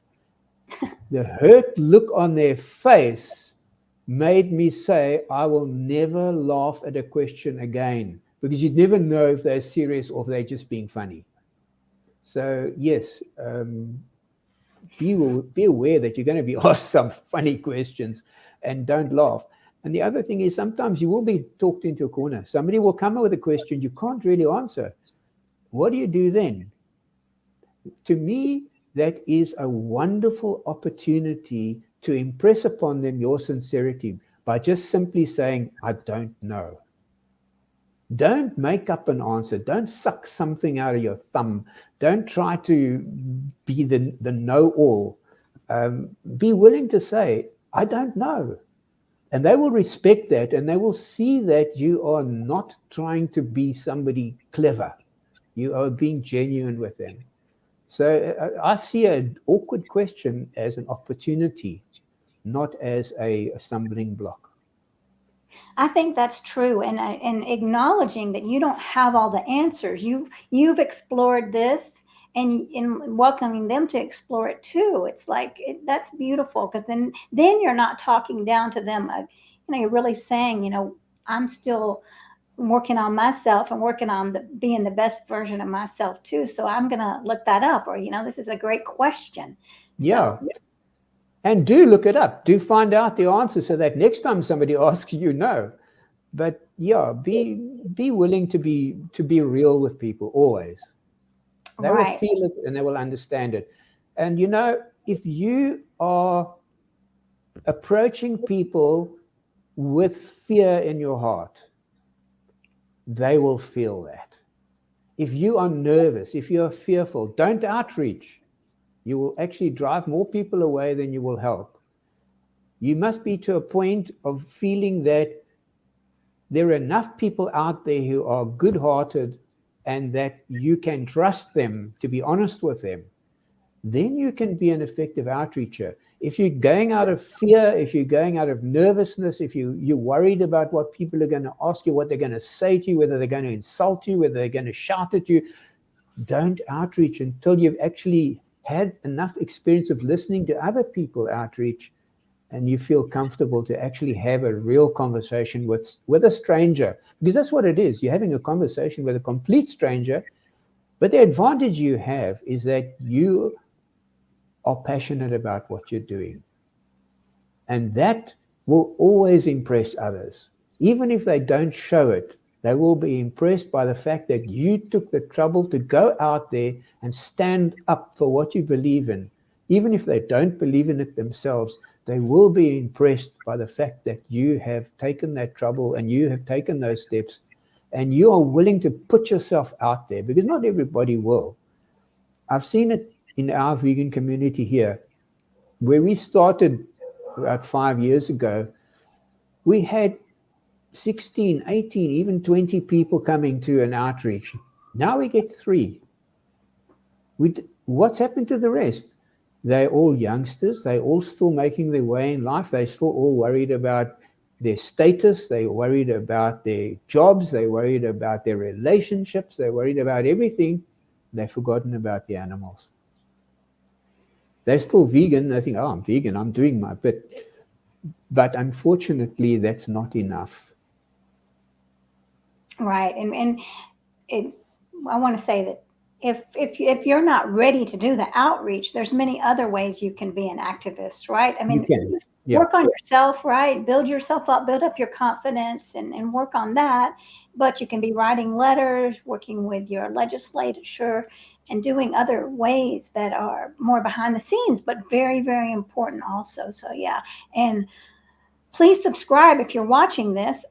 The hurt look on their face made me say, I will never laugh at a question again, because you'd never know if they're serious or if they're just being funny. So yes, be aware that you're going to be asked some funny questions, and don't laugh. And the other thing is, sometimes you will be talked into a corner. Somebody will come up with a question you can't really answer. What do you do then? To me, that is a wonderful opportunity to impress upon them your sincerity by just simply saying, I don't know. Don't make up an answer. Don't suck something out of your thumb. Don't try to be the know-all. Be willing to say, I don't know. And they will respect that, and they will see that you are not trying to be somebody clever. You are being genuine with them. So I see an awkward question as an opportunity, not as a stumbling block. I think that's true, and acknowledging that you don't have all the answers. You've explored this, and in welcoming them to explore it too. It's like that's beautiful, because then you're not talking down to them. You're really saying, I'm still working on myself and working on being the best version of myself too. So I'm gonna look that up, or this is a great question. Yeah. So, and do look it up. Do find out the answer so that next time somebody asks you, know. But yeah, be willing to be real with people always. They will feel it and they will understand it. And if you are approaching people with fear in your heart, they will feel that. If you are nervous, if you are fearful, don't outreach. You will actually drive more people away than you will help. You must be to a point of feeling that there are enough people out there who are good-hearted and that you can trust them to be honest with them. Then you can be an effective outreacher. If you're going out of fear, if you're going out of nervousness, if you're worried about what people are going to ask you, what they're going to say to you, whether they're going to insult you, whether they're going to shout at you, don't outreach until you've actually had enough experience of listening to other people outreach and you feel comfortable to actually have a real conversation with a stranger. Because that's what it is. You're having a conversation with a complete stranger. But the advantage you have is that you are passionate about what you're doing. And that will always impress others. Even if they don't show it, they will be impressed by the fact that you took the trouble to go out there and stand up for what you believe in. Even if they don't believe in it themselves, they will be impressed by the fact that you have taken that trouble and you have taken those steps and you are willing to put yourself out there, because not everybody will. I've seen it in our vegan community here, where we started about 5 years ago. We had 16, 18, even 20 people coming to an outreach. Now we get 3. What's happened to the rest? They're all youngsters. They're all still making their way in life. They're still all worried about their status. They're worried about their jobs. They're worried about their relationships. They're worried about everything. They've forgotten about the animals. They're still vegan. They think, oh, I'm vegan. I'm doing my bit. But unfortunately, that's not enough. Right. And I want to say that if you're not ready to do the outreach, there's many other ways you can be an activist, right? I mean, work on yourself, right? Build yourself up, build up your confidence and work on that. But you can be writing letters, working with your legislature, and doing other ways that are more behind the scenes, but very, very important also. So, yeah. And please subscribe if you're watching this,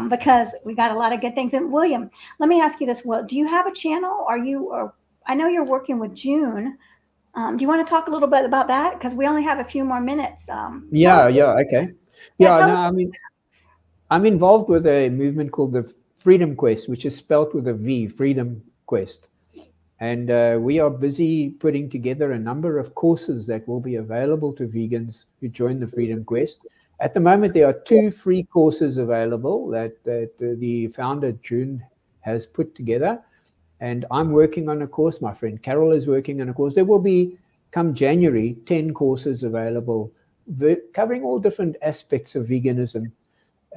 because we got a lot of good things. And William, let me ask you this: do you have a channel? I know you're working with June. Do you want to talk a little bit about that? Because we only have a few more minutes. Okay. I mean, I'm involved with a movement called the Freedom Quest, which is spelled with a V, Freedom Quest. And we are busy putting together a number of courses that will be available to vegans who join the Freedom Quest. At the moment, there are 2 free courses available that the founder, June, has put together. And I'm working on a course. My friend Carol is working on a course. There will be, come January, 10 courses available, covering all different aspects of veganism.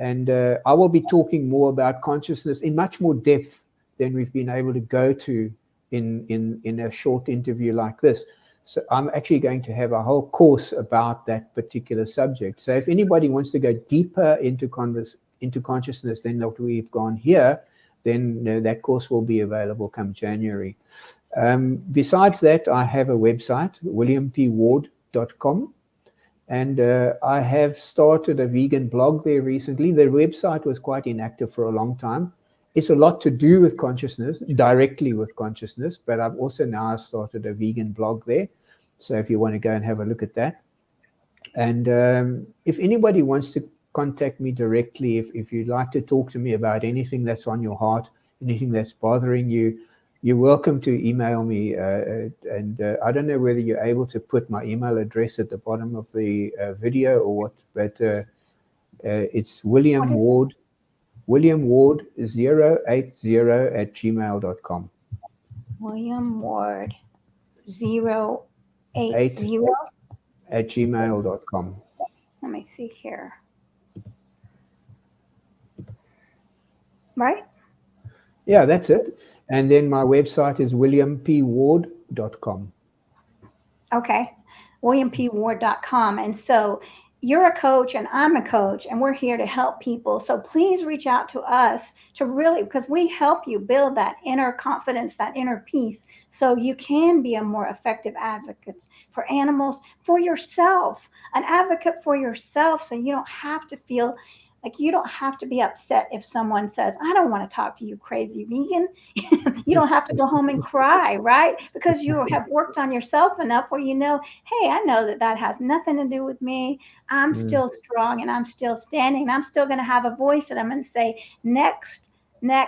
And I will be talking more about consciousness in much more depth than we've been able to go to in a short interview like this. So I'm actually going to have a whole course about that particular subject. So if anybody wants to go deeper into consciousness than what we've gone here, then that course will be available come January. Besides that, I have a website, williampward.com, And I have started a vegan blog there recently. The website was quite inactive for a long time. It's a lot to do with consciousness, directly with consciousness, but I've also now started a vegan blog there. So if you want to go and have a look at that. And if anybody wants to contact me directly, if you'd like to talk to me about anything that's on your heart, anything that's bothering you, you're welcome to email me. I don't know whether you're able to put my email address at the bottom of the video or what, but it's William Ward 080 William Ward 080 @gmail.com. Let me see here. Right? Yeah, that's it. And then my website is williampward.com. Okay. williampward.com. And so you're a coach and I'm a coach and we're here to help people. So please reach out to us to really, because we help you build that inner confidence, that inner peace, so you can be a more effective advocate for animals, for yourself, an advocate for yourself. So you don't have to feel like you don't have to be upset if someone says, I don't want to talk to you, crazy vegan. You don't have to go home and cry, right? Because you have worked on yourself enough where you know, hey, I know that that has nothing to do with me. I'm still strong and I'm still standing and I'm still going to have a voice and I'm going to say, next. Yeah.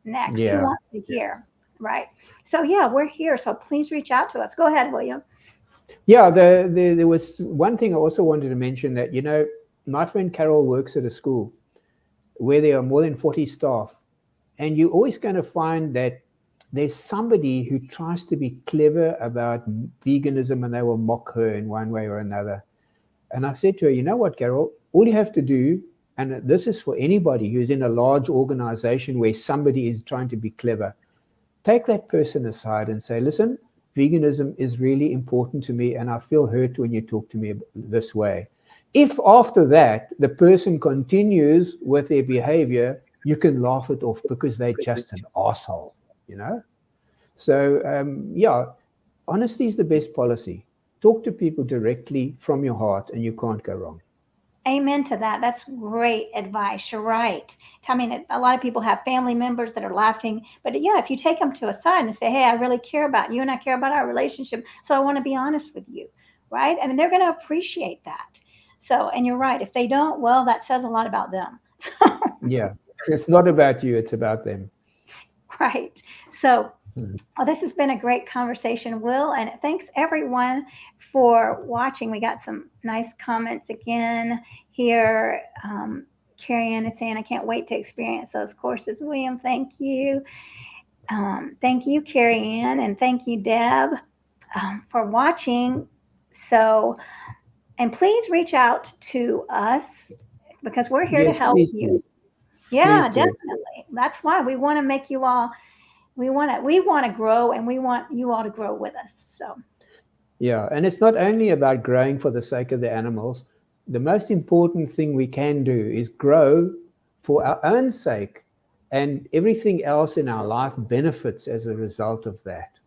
Who wants to hear, right? So, yeah, we're here. So please reach out to us. Go ahead, William. Yeah, there was one thing I also wanted to mention that, my friend Carol works at a school where there are more than 40 staff. And you're always going to find that there's somebody who tries to be clever about veganism and they will mock her in one way or another. And I said to her, you know what, Carol, all you have to do, and this is for anybody who's in a large organization where somebody is trying to be clever, take that person aside and say, listen, veganism is really important to me and I feel hurt when you talk to me this way. If after that, the person continues with their behavior, you can laugh it off because they're just an asshole, So, honesty is the best policy. Talk to people directly from your heart and you can't go wrong. Amen to that. That's great advice. You're right. I mean, a lot of people have family members that are laughing, but yeah, if you take them to a side and say, hey, I really care about you and I care about our relationship, so I want to be honest with you, right? I mean, they're going to appreciate that. So, and you're right. If they don't, well, that says a lot about them. Yeah, it's not about you. It's about them. Right. So, this has been a great conversation, Will. And thanks everyone for watching. We got some nice comments again here. Carrie Ann is saying, I can't wait to experience those courses. William, thank you. Thank you, Carrie Ann. And thank you, Deb, for watching. So, and please reach out to us because we're here to help you. Yeah, definitely. That's why we want to make you all, we want to grow and we want you all to grow with us. So. Yeah, and it's not only about growing for the sake of the animals. The most important thing we can do is grow for our own sake, and everything else in our life benefits as a result of that.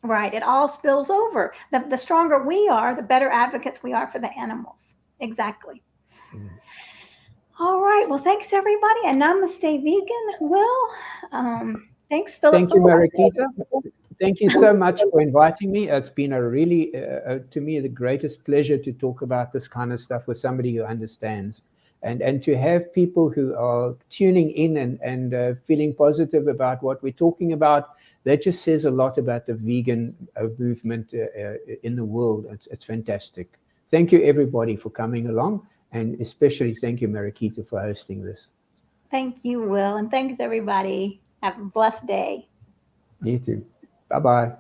Right. It all spills over. The stronger we are, the better advocates we are for the animals. Exactly. All right. Well, thanks, everybody. And namaste, vegan. Will, thanks, Philip. Thank you, Mariquita. Thank you so much for inviting me. It's been a really, to me, the greatest pleasure to talk about this kind of stuff with somebody who understands. And to have people who are tuning in and feeling positive about what we're talking about, that just says a lot about the vegan movement in the world. It's fantastic. Thank you, everybody, for coming along. And especially thank you, Mariquita, for hosting this. Thank you, Will. And thanks, everybody. Have a blessed day. You too. Bye-bye.